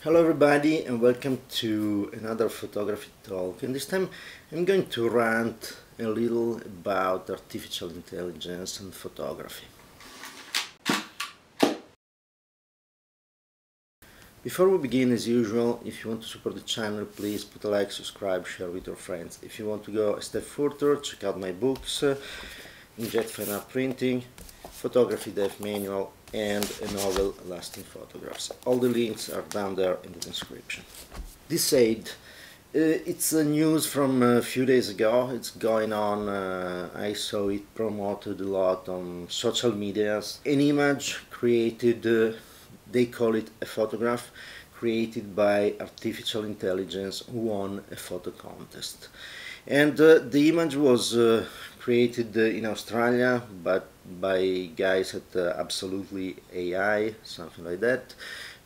Hello everybody and welcome to another photography talk, and this time I'm going to rant a little about artificial intelligence and photography. Before we begin, as usual, if you want to support the channel, please put a like, subscribe, share with your friends. If you want to go a step further, check out my books, Inkjet Fine Art Printing, Photography Dev Manual, and a novel, Lasting Photographs. All the links are down there in the description. This said, it's news from a few days ago. It's going on. I saw it promoted a lot on social medias. An image created, they call it a photograph, created by artificial intelligence, won a photo contest. And the image was created in Australia, but by guys at Absolutely AI, something like that.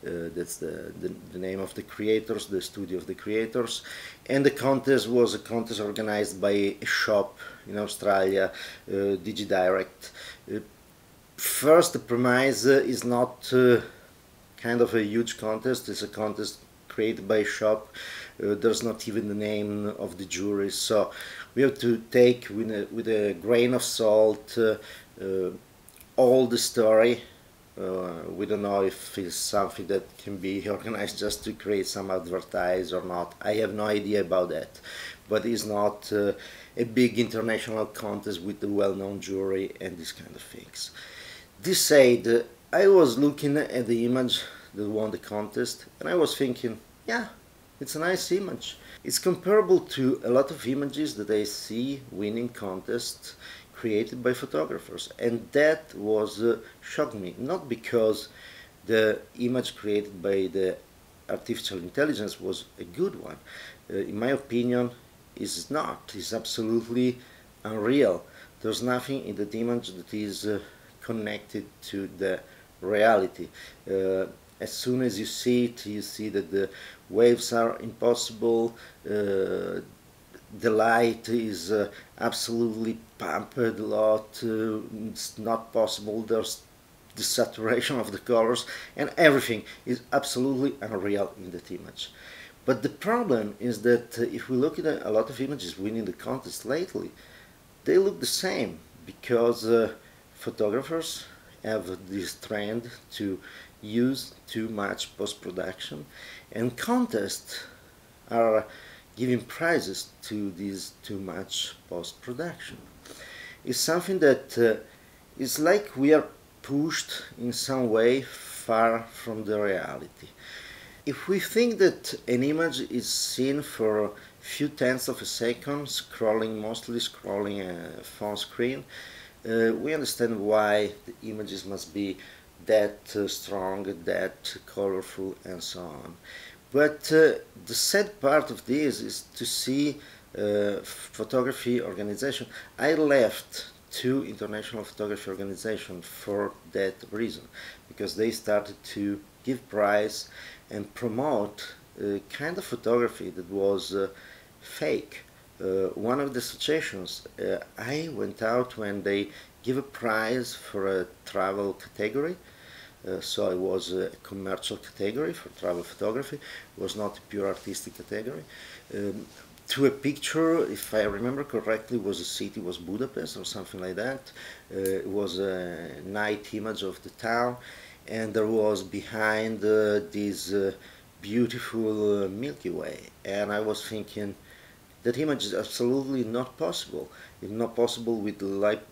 That's the name of the creators, the studio of the creators. And the contest was a contest organized by a shop in Australia, DigiDirect. First, the prize is not kind of a huge contest. It's a contest created by a shop. There's not even the name of the jury, so we have to take with a grain of salt all the story. We don't know if it's something that can be organized just to create some advertise or not. I have no idea about that, but it's not a big international contest with a well-known jury and these kind of things. This said, I was looking at the image that won the contest and I was thinking, yeah, it's a nice image. It's comparable to a lot of images that I see winning contests created by photographers, and that was shocked me. Not because the image created by the artificial intelligence was a good one. In my opinion, it's not. It's absolutely unreal. There's nothing in that image that is connected to the reality. As soon as you see it, you see that the waves are impossible, the light is absolutely pampered a lot, it's not possible, there's the saturation of the colors, and everything is absolutely unreal in that image. But the problem is that if we look at a lot of images winning the contest lately, they look the same, because photographers have this trend to use too much post-production, and contests are giving prizes to this too much post-production. It's something that is like we are pushed in some way far from the reality. If we think that an image is seen for a few tenths of a second, mostly scrolling a phone screen, we understand why the images must be that strong, that colorful, and so on. But the sad part of this is to see photography organization. I left two international photography organizations for that reason, because they started to give prize and promote kind of photography that was fake. One of the associations, I went out when they give a prize for a travel category. So it was a commercial category for travel photography. It was not a pure artistic category. To a picture, if I remember correctly, was a city, was Budapest or something like that. It was a night image of the town, and there was behind this beautiful Milky Way. And I was thinking, that image is absolutely not possible. It's not possible with the light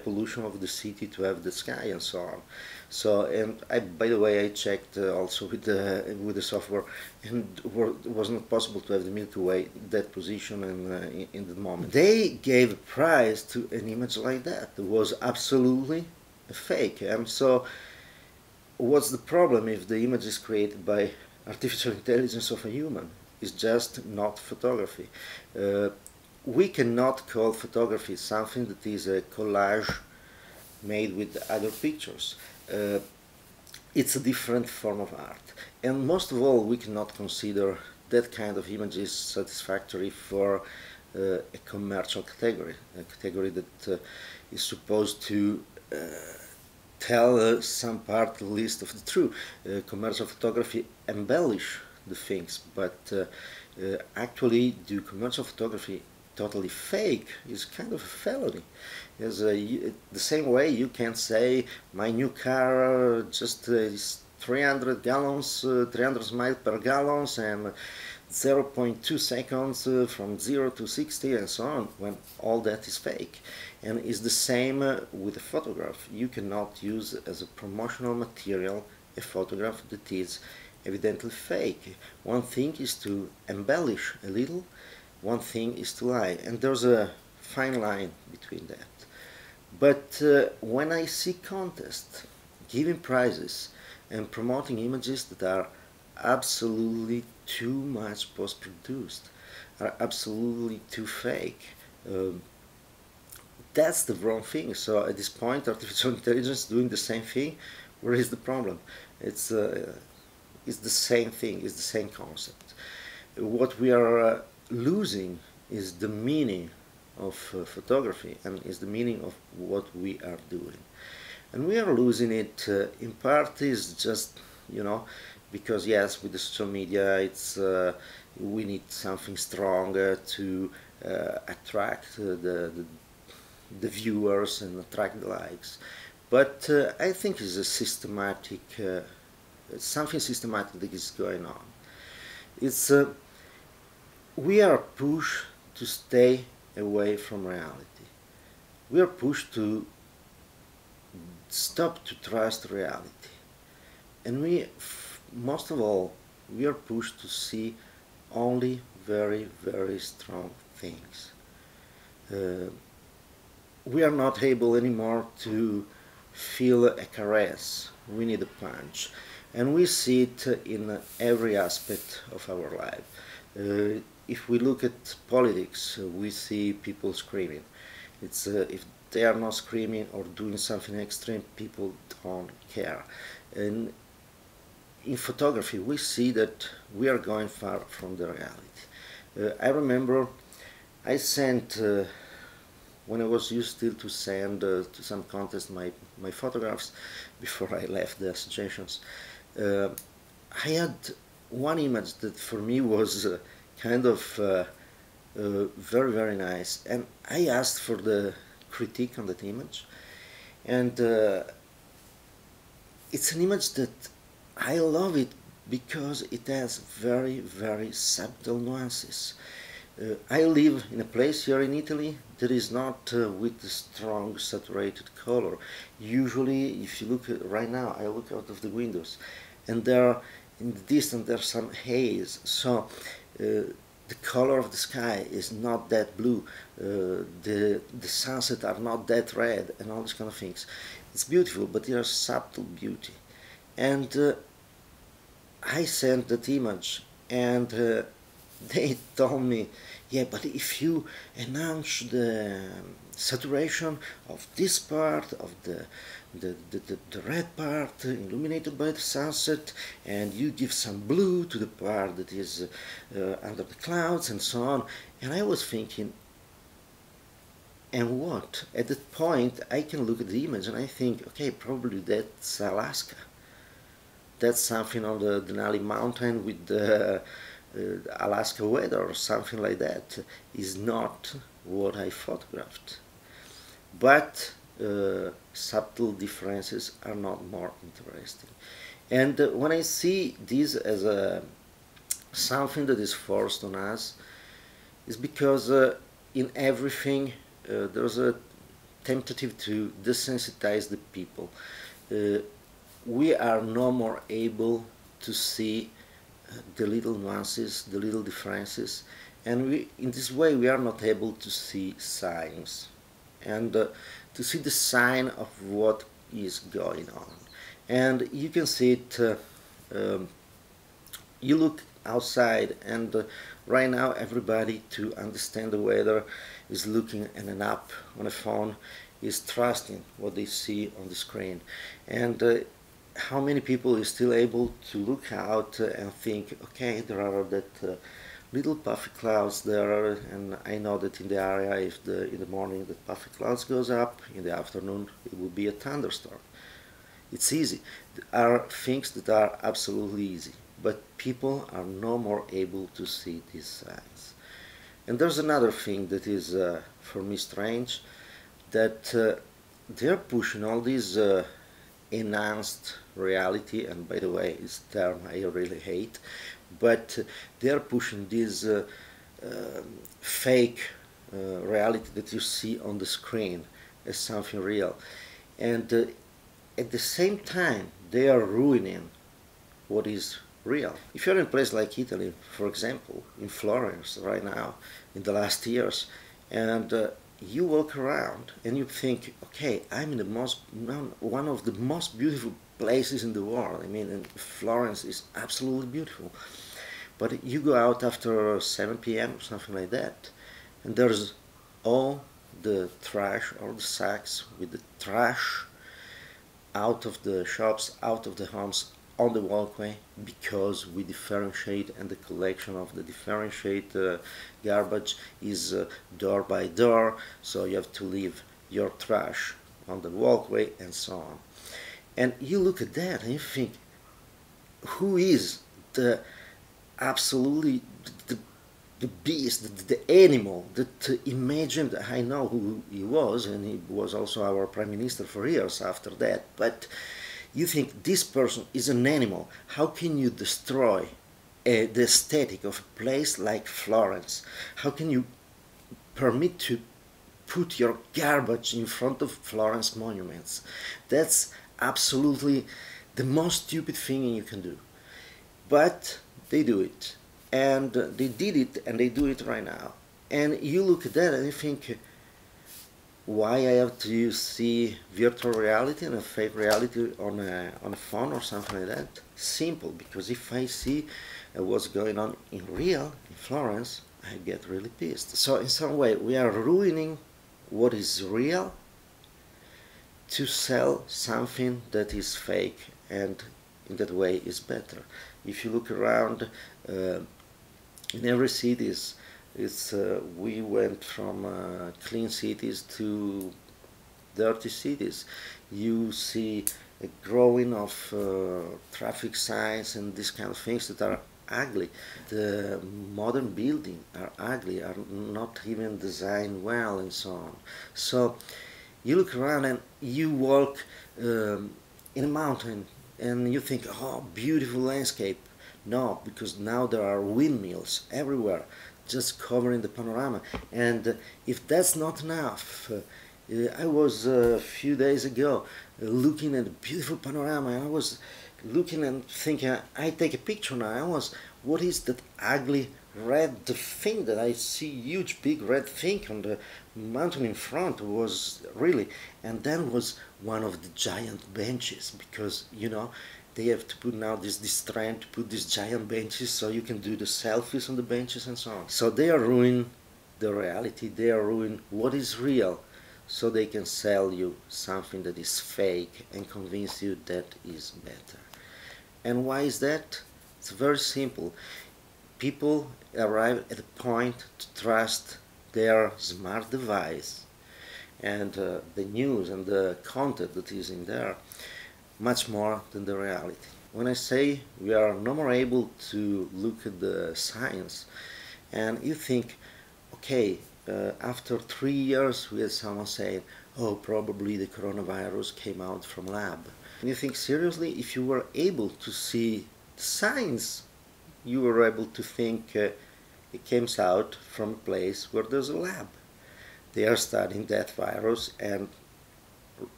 pollution of the city to have the sky and so on. So, and by the way, I checked also with the software, and it was not possible to have the Milky Way that position and in the moment. They gave a prize to an image like that. It was absolutely a fake. And so, what's the problem if the image is created by artificial intelligence of a human? It's just not photography. We cannot call photography something that is a collage made with other pictures. It's a different form of art. And most of all, we cannot consider that kind of images satisfactory for a commercial category, a category that is supposed to tell some part at least of the truth. Commercial photography embellish the things, but actually do commercial photography totally fake is kind of a felony. The same way you can say my new car just is 300 gallons, 300 miles per gallon, and 0.2 seconds from 0 to 60 and so on, when all that is fake. And it's the same with a photograph. You cannot use as a promotional material a photograph that is evidently fake. One thing is to embellish a little, one thing is to lie, and there's a fine line between that. But when I see contests giving prizes and promoting images that are absolutely too much post-produced, are absolutely too fake, that's the wrong thing. So at this point, artificial intelligence doing the same thing, where is the problem? It's the same thing, it's the same concept. What we are losing is the meaning of photography, and is the meaning of what we are doing. And we are losing it in part is just, because yes, with the social media, it's we need something stronger to attract the viewers and attract the likes. But I think it's a systematic, something systematic that is going on. It's we are pushed to stay away from reality. We are pushed to stop to trust reality. And most of all, we are pushed to see only very, very strong things. We are not able anymore to feel a caress. We need a punch. And we see it in every aspect of our life. If we look at politics, we see people screaming. It's if they are not screaming or doing something extreme, people don't care. And in photography, we see that we are going far from the reality. I remember I sent, when I was used still to send to some contest my photographs before I left the associations, I had one image that for me was kind of very, very nice, and I asked for the critique on that image, and it's an image that I love it because it has very, very subtle nuances. I live in a place here in Italy that is not with the strong saturated color. Usually, if you look at, right now, I look out of the windows, and there, in the distance, there's some haze. So the color of the sky is not that blue. The sunset are not that red, and all these kind of things. It's beautiful, but there's subtle beauty. And I sent that image, and they told me, yeah, but if you enhance the saturation of this part of the red part illuminated by the sunset, and you give some blue to the part that is under the clouds and so on. And I was thinking, and what? At that point, I can look at the image and I think, okay, probably that's Alaska. That's something on the Denali mountain with the Alaska weather or something like that. Is not what I photographed. But subtle differences are not more interesting. And when I see this as something that is forced on us, is because in everything there's a tentative to desensitize the people. We are no more able to see the little nuances, the little differences, and in this way we are not able to see signs and to see the sign of what is going on. And you can see it, you look outside, and right now everybody, to understand the weather, is looking at an app on a phone, is trusting what they see on the screen. And how many people is still able to look out and think, okay, there are that little puffy clouds there, and I know that in the area, if in the morning the puffy clouds goes up, in the afternoon it will be a thunderstorm. It's easy. There are things that are absolutely easy, but people are no more able to see these signs. And there's another thing that is, for me, strange, that they're pushing all these enhanced reality, and by the way, it's a term I really hate, but they're pushing this fake reality that you see on the screen as something real. And at the same time, they are ruining what is real. If you're in a place like Italy, for example, in Florence right now, in the last years, and you walk around and you think, okay, I'm in the one of the most beautiful places in the world. I mean, and Florence is absolutely beautiful. But you go out after 7 p.m. or something like that, and there's all the trash, all the sacks with the trash out of the shops, out of the homes, on the walkway, because we differentiate, and the collection of the differentiate garbage is door by door, so you have to leave your trash on the walkway and so on. And you look at that and you think, who is the absolutely the beast, the animal that imagined? I know who he was, and he was also our prime minister for years after that, but you think this person is an animal. How can you destroy the aesthetic of a place like Florence? How can you permit to put your garbage in front of Florence monuments? That's absolutely the most stupid thing you can do. But they do it, and they did it, and they do it right now. And you look at that and you think, why I have to see virtual reality and a fake reality on a phone or something like that? Simple, because if I see what's going on in real, in Florence, I get really pissed. So in some way, we are ruining what is real to sell something that is fake, and in that way is better. If you look around, in every city, we went from clean cities to dirty cities. You see a growing of traffic signs and these kind of things that are ugly. The modern buildings are ugly, are not even designed well, and so on. So you look around and you walk in a mountain and you think, oh, beautiful landscape. No, because now there are windmills everywhere, just covering the panorama. And if that's not enough, I was a few days ago looking at a beautiful panorama, and I was looking and thinking, I take a picture now. What is that ugly red thing that I see, huge big red thing on the mountain in front? Was really, and then was one of the giant benches, because they have to put now this trend to put these giant benches so you can do the selfies on the benches and so on. So they are ruining the reality, they are ruining what is real, so they can sell you something that is fake and convince you that is better. And why is that? It's very simple. People arrive at a point to trust their smart device and the news and the content that is in there much more than the reality. When I say we are no more able to look at the science, and you think, okay, after 3 years we had someone saying, oh, probably the coronavirus came out from lab. And you think, seriously, if you were able to see science, you were able to think it came out from a place where there's a lab. They are studying that virus, and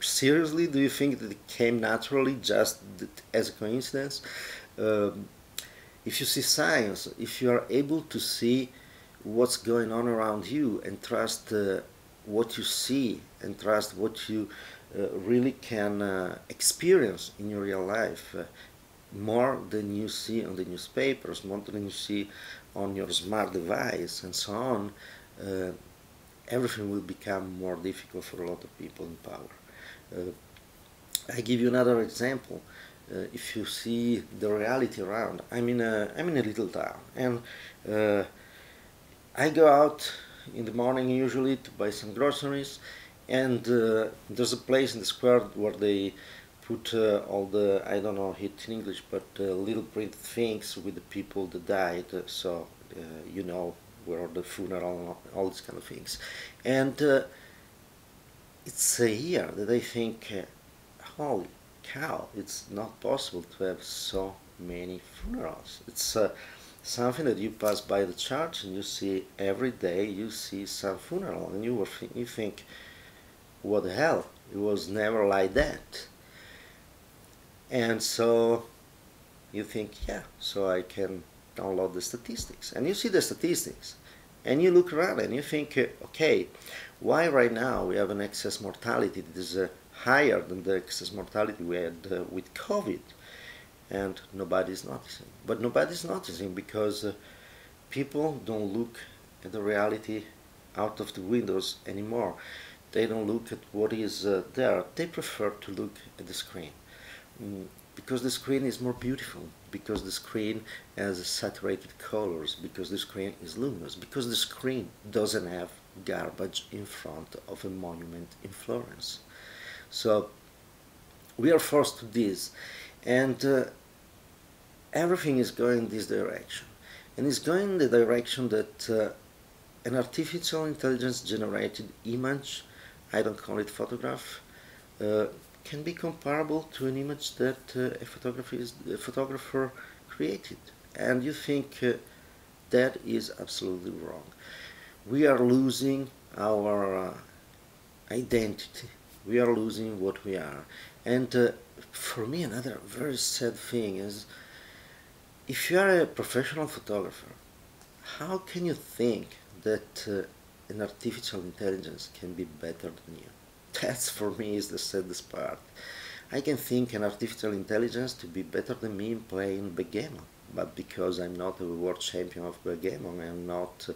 seriously, do you think that it came naturally just as a coincidence? If you see science, if you are able to see what's going on around you and trust what you see and trust what you really can experience in your real life, more than you see on the newspapers, more than you see on your smart device and so on, everything will become more difficult for a lot of people in power. I give you another example. If you see the reality around, I'm in a little town, and I go out in the morning usually to buy some groceries, and there's a place in the square where they put all the, I don't know it in English, but little print things with the people that died, so you know where the funeral, all these kind of things. And it's a year that I think, holy cow, it's not possible to have so many funerals. It's something that you pass by the church and you see every day. You see some funeral, and you think, what the hell? It was never like that. And so you think, yeah, so I can download the statistics. And you see the statistics, and you look around and you think, okay, why right now we have an excess mortality that is higher than the excess mortality we had with COVID? And nobody's noticing. But nobody's noticing because people don't look at the reality out of the windows anymore. They don't look at what is there. They prefer to look at the screen. Because the screen is more beautiful, because the screen has saturated colors, because the screen is luminous, because the screen doesn't have garbage in front of a monument in Florence. So we are forced to this, and everything is going in this direction. And it's going in the direction that an artificial intelligence generated image, I don't call it photograph, can be comparable to an image that a photographer created. And you think that is absolutely wrong. We are losing our identity. We are losing what we are. And for me, another very sad thing is, if you are a professional photographer, how can you think that an artificial intelligence can be better than you? That's, for me, is the saddest part. I can think an artificial intelligence to be better than me in playing backgammon, but because I'm not a world champion of backgammon, I'm not,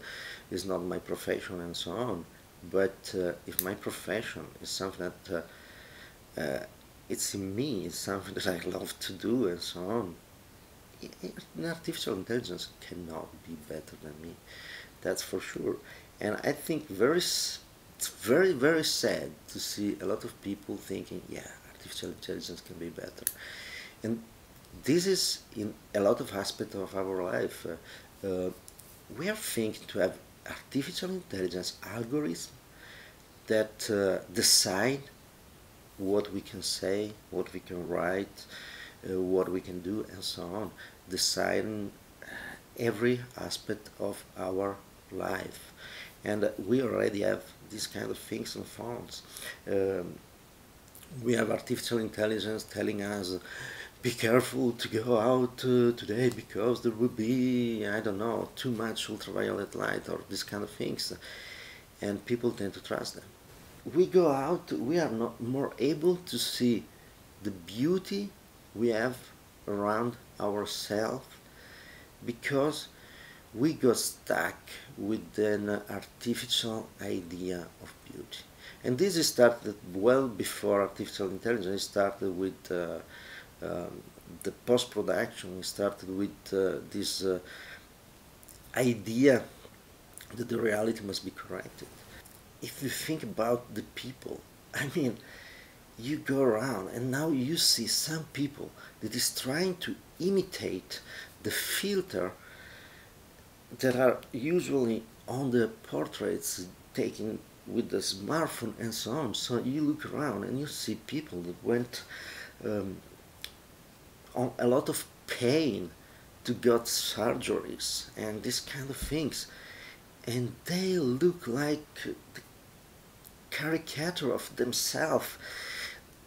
it's not my profession and so on. But if my profession is something that it's in me, it's something that I love to do and so on, an artificial intelligence cannot be better than me. That's for sure. And I think it's very, very sad to see a lot of people thinking, yeah, artificial intelligence can be better. And this is in a lot of aspects of our life. We are thinking to have artificial intelligence algorithms that decide what we can say, what we can write, what we can do, and so on, deciding every aspect of our life. And we already have these kind of things on phones. We have artificial intelligence telling us, be careful to go out today because there will be, I don't know, too much ultraviolet light or these kind of things. And people tend to trust them. We go out, we are not more able to see the beauty we have around ourselves because we got stuck with an artificial idea of beauty. And this started well before artificial intelligence. It started with the post-production. It started with this idea that the reality must be corrected. If you think about the people, I mean, you go around and now you see some people that is trying to imitate the filter that are usually on the portraits taken with the smartphone and so on. So you look around and you see people that went on a lot of pain to get surgeries and these kind of things, and they look like the caricature of themselves.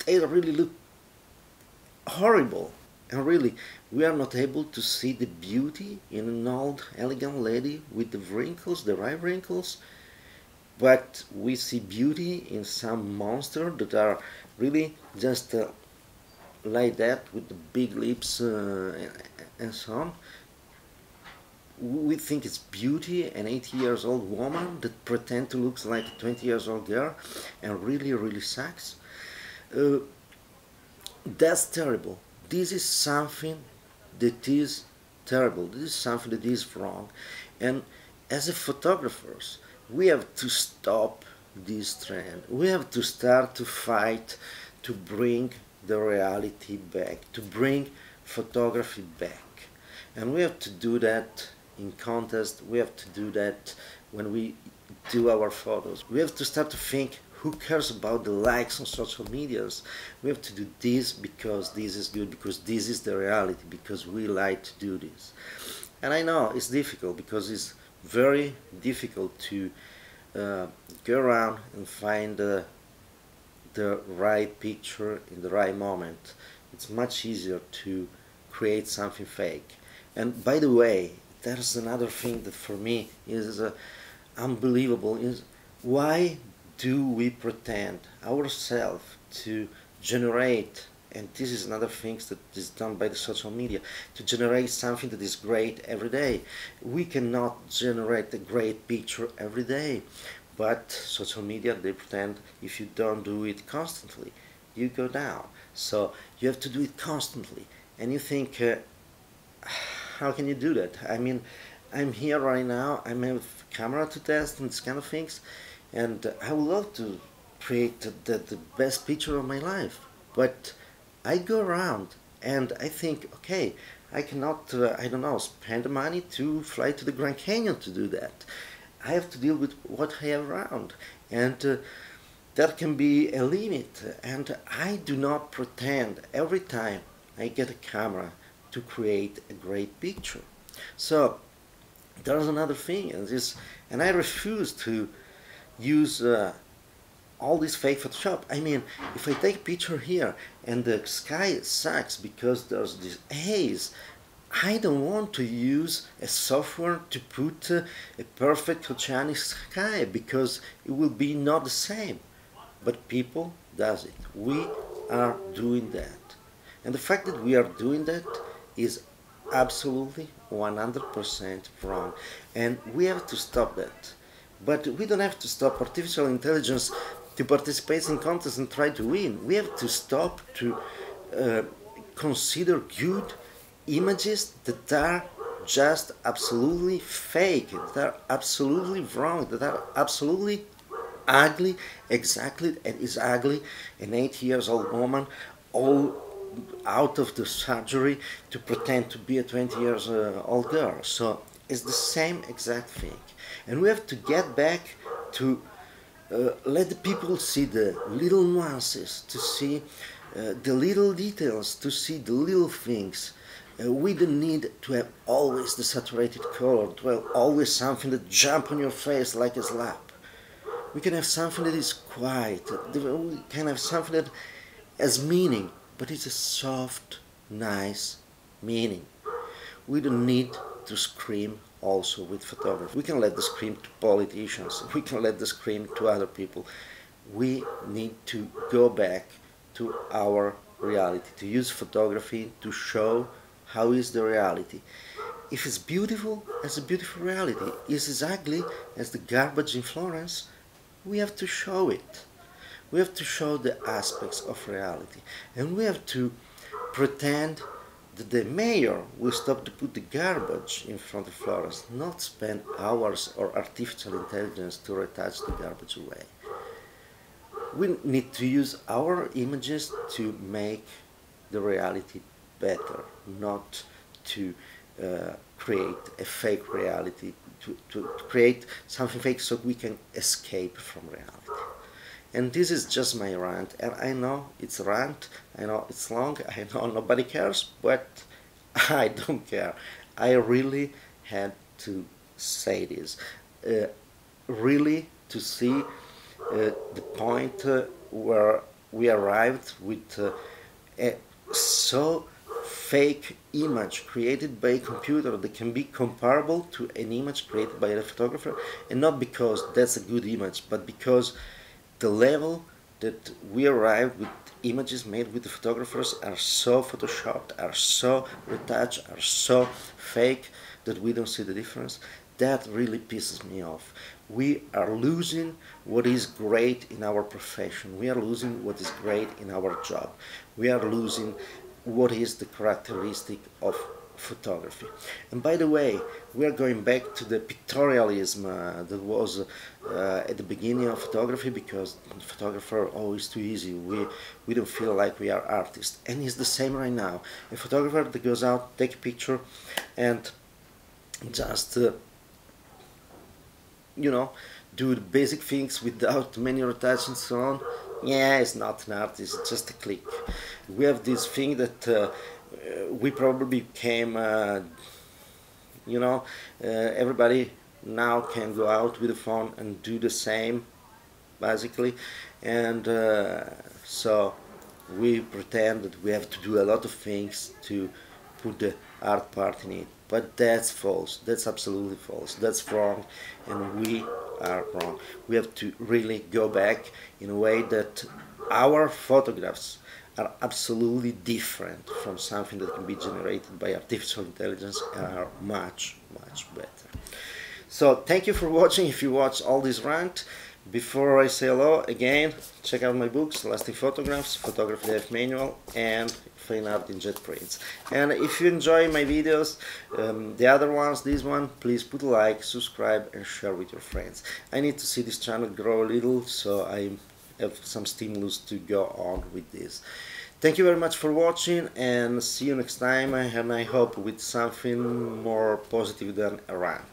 They really look horrible. And really, we are not able to see the beauty in an old, elegant lady with the wrinkles, the eye wrinkles, but we see beauty in some monsters that are really just like that with the big lips and so on. We think it's beauty, an 80 years old woman that pretends to look like a 20 years old girl and really, really sucks. That's terrible. This is something that is terrible. This is something that is wrong. And as a photographers, we have to stop this trend. We have to start to fight to bring the reality back, to bring photography back. And we have to do that in contests, we have to do that when we do our photos. We have to start to think, who cares about the likes on social medias? We have to do this because this is good, because this is the reality, because we like to do this. And I know it's difficult, because it's very difficult to go around and find the right picture in the right moment. It's much easier to create something fake. And by the way, there's another thing that for me is unbelievable, is why do we pretend ourselves to generate, and this is another thing that is done by the social media, to generate something that is great every day. We cannot generate a great picture every day, but social media, they pretend if you don't do it constantly, you go down. So you have to do it constantly, and you think, how can you do that? I mean, I'm here right now, I have a camera to test and these kind of things, and I would love to create the best picture of my life. But I go around and I think, okay, I cannot, I don't know, spend the money to fly to the Grand Canyon to do that. I have to deal with what I have around, and that can be a limit. And I do not pretend every time I get a camera to create a great picture. So there's another thing, and I refuse to use all this fake Photoshop. I mean, if I take a picture here and the sky sucks because there's this haze, I don't want to use a software to put a perfect oceanic sky, because it will be not the same. But people does it. We are doing that. And the fact that we are doing that is absolutely 100% wrong. And we have to stop that. But we don't have to stop artificial intelligence to participate in contests and try to win. We have to stop to consider good images that are just absolutely fake, that are absolutely wrong, that are absolutely ugly, exactly as is ugly an 8 years old woman all out of the surgery to pretend to be a 20 years old girl. So it's the same exact thing. And we have to get back to let the people see the little nuances, to see the little details, to see the little things. We don't need to have always the saturated color, to have always something that jumps on your face like a slap. We can have something that is quiet, we can have something that has meaning, but it's a soft, nice meaning. We don't need to scream also with photography. We can let the scream to politicians, we can let the scream to other people. We need to go back to our reality, to use photography to show how is the reality. If it's beautiful, as a beautiful reality. If it's ugly, as the garbage in Florence, we have to show it. We have to show the aspects of reality. And we have to pretend that the mayor will stop to put the garbage in front of Florence, not spend hours or artificial intelligence to retouch the garbage away. We need to use our images to make the reality better, not to create a fake reality, to create something fake so we can escape from reality. And this is just my rant, and I know it's a rant, I know it's long, I know nobody cares, but I don't care. I really had to say this. Really to see the point where we arrived with a so fake image created by a computer that can be comparable to an image created by a photographer, and not because that's a good image, but because the level that we arrived with images made with the photographers are so photoshopped, are so retouched, are so fake that we don't see the difference. That really pisses me off. We are losing what is great in our profession. We are losing what is great in our job. We are losing what is the characteristic of photography. And by the way, we are going back to the pictorialism that was at the beginning of photography, because photographer always too easy. We don't feel like we are artists, and it's the same right now. A photographer that goes out, take a picture, and just you know, do the basic things without many rotations and so on. Yeah, it's not an artist, it's just a click. We have this thing that we probably became, everybody now can go out with a phone and do the same, basically. And so we pretend that we have to do a lot of things to put the art part in it. But that's false. That's absolutely false. That's wrong, and we are wrong. We have to really go back in a way that our photographs are absolutely different from something that can be generated by artificial intelligence, and are much, much better. So thank you for watching. If you watch all this rant, before I say hello, again, check out my books, Lasting Photographs, Photography Life Manual, and Fine Art in Jet Prints. And if you enjoy my videos, the other ones, this one, please put a like, subscribe, and share with your friends. I need to see this channel grow a little, so I have some stimulus to go on with this. Thank you very much for watching, and see you next time, and I hope with something more positive than a rant.